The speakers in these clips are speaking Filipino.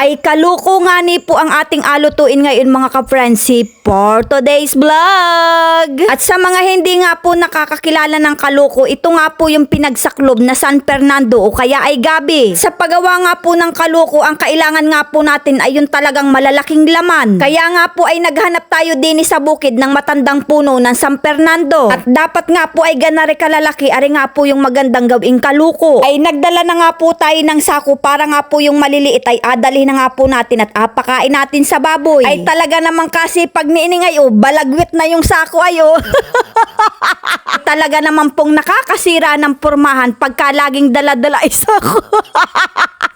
ay kaluko nga ni po ang ating alutuin ngayon mga ka-Frenzy for today's vlog. At sa mga hindi nga po nakakakilala ng kaluko, ito nga po yung pinagsaklob na San Fernando o kaya ay gabi. Sa paggawa nga po ng kaluko, ang kailangan nga po natin ay yung talagang malalaking laman. Kaya nga po ay naghanap tayo din sa bukid ng matandang puno ng San Fernando. At dapat nga po ay ganari kalalaki, ari nga po yung magandang gawing kaluko. Ay nagdala na nga po tayo ng sako para nga po yung maliliit ay adalhin na nga po natin at apakain natin sa baboy. Ay talaga naman kasi pag niining ayo, balagwit na yung sako ayo. Talaga naman pong nakakasira ng pormahan pagka laging dala-dala ay sako.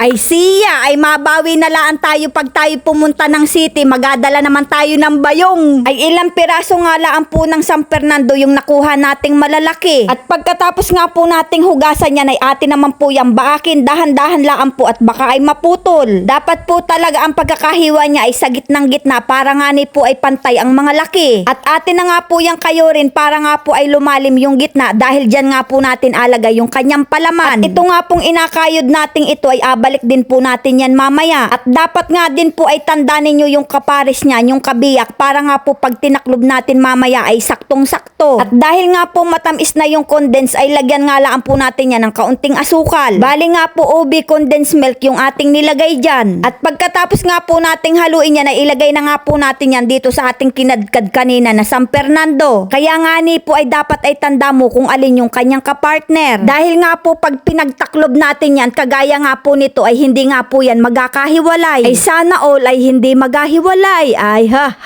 Ay siya, ay mabawi na laan tayo pag tayo pumunta ng city, magadala naman tayo ng bayong. Ay ilang piraso nga laan po ng San Fernando yung nakuha nating malalaki. At pagkatapos nga po nating hugasan yan ay atin naman po yung baakin, dahan-dahan laan po at baka ay maputol. Dapat po talaga ang pagkakahiwa niya ay sa gitnang gitna para nga ni po ay pantay ang mga laki. At atin na nga po yung kayo rin para nga po ay lumalim yung gitna dahil dyan nga po natin alagay yung kanyang palaman. At ito nga pong inakayod nating ito ay balik din po natin yan mamaya. At dapat nga din po ay tanda ninyo yung kapares niya, yung kabiyak, para nga po pag tinaklob natin mamaya ay saktong-sakto. At dahil nga po matamis na yung condense ay lagyan nga lang po natin yan ng kaunting asukal. Bali nga po ubi condensed milk yung ating nilagay dyan. At pagkatapos nga po nating haluin yan ay ilagay na nga po natin yan dito sa ating kinadkad kanina na San Fernando. Kaya nga ni po ay dapat ay tanda mo kung alin yung kanyang kapartner. Dahil nga po pag pinagtaklob natin yan, kagaya nga po nito ay hindi nga po yan magkakahiwalay. Ay sana all ay hindi magkahiwalay. Ay ha.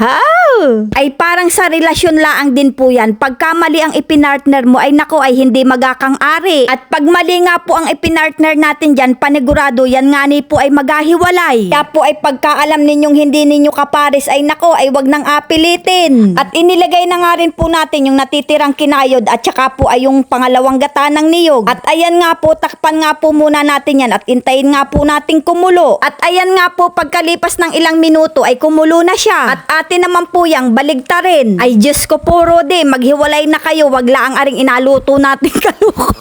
Ay parang sa relasyon laang din po yan. Pagka mali ang ipinartner mo ay nako ay hindi magkakang-ari. At pag mali nga po ang ipinartner natin dyan, panigurado yan nga ni po ay magkahiwalay. Kaya po ay pagkaalam ninyong hindi ninyo kapares ay nako ay wag nang apilitin. At inilagay na nga rin po natin yung natitirang kinayod at saka po ay yung pangalawang gata ng niyog. At ayan nga po, takpan nga po muna natin yan at intayin nga po nating kumulo. At ayan nga po, pagkalipas ng ilang minuto ay kumulo na siya. At atin naman po yang baligtarin. Ay Diyos ko po Rode, maghiwalay na kayo, wag laang aring inaluto natin kaluko.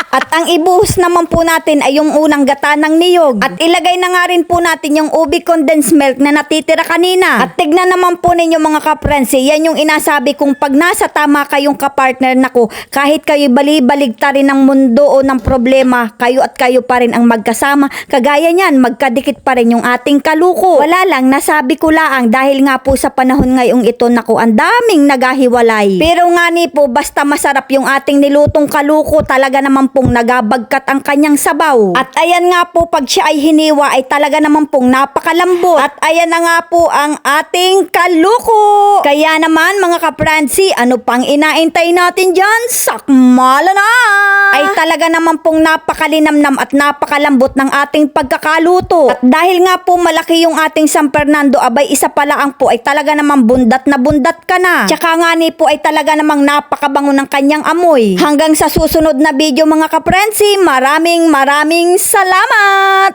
At ang ibuhos naman po natin ay yung unang gata ng niyog. At ilagay na nga rin po natin yung ubi condensed milk na natitira kanina. At tignan naman po ninyo mga ka-Frenzy, yan yung inasabi kong pag nasa tama kayong kapartner nako, kahit kayo bali-baligtarin ng mundo o ng problema, kayo at kayo pa rin ang magkasama. Kagaya niyan, magkadikit pa rin yung ating kaluko. Wala lang, nasabi ko laang dahil nga po sa panahon ngayong ito nako, ang daming nagahiwalay. Pero nga ni po, basta masarap yung ating nilutong kaluko, talaga naman pong nagabagkat ang kanyang sabaw. At ayan nga po, pag siya ay hiniwa ay talaga naman pong napakalambot. At ayan na nga po ang ating kaluko. Kaya naman mga ka-Frenzy, ano pang inaintay natin dyan? Sakmala na! Ay talaga naman pong napakalinamnam at napakalambot ng ating pagkakaluto. At dahil nga po malaki yung ating San Fernando, abay isa pala ang po ay talaga namang bundat na bundat ka na. Tsaka nga ni po ay talaga namang napakabango ng kanyang amoy. Hanggang sa susunod na video mga ka-Frenzy, maraming salamat!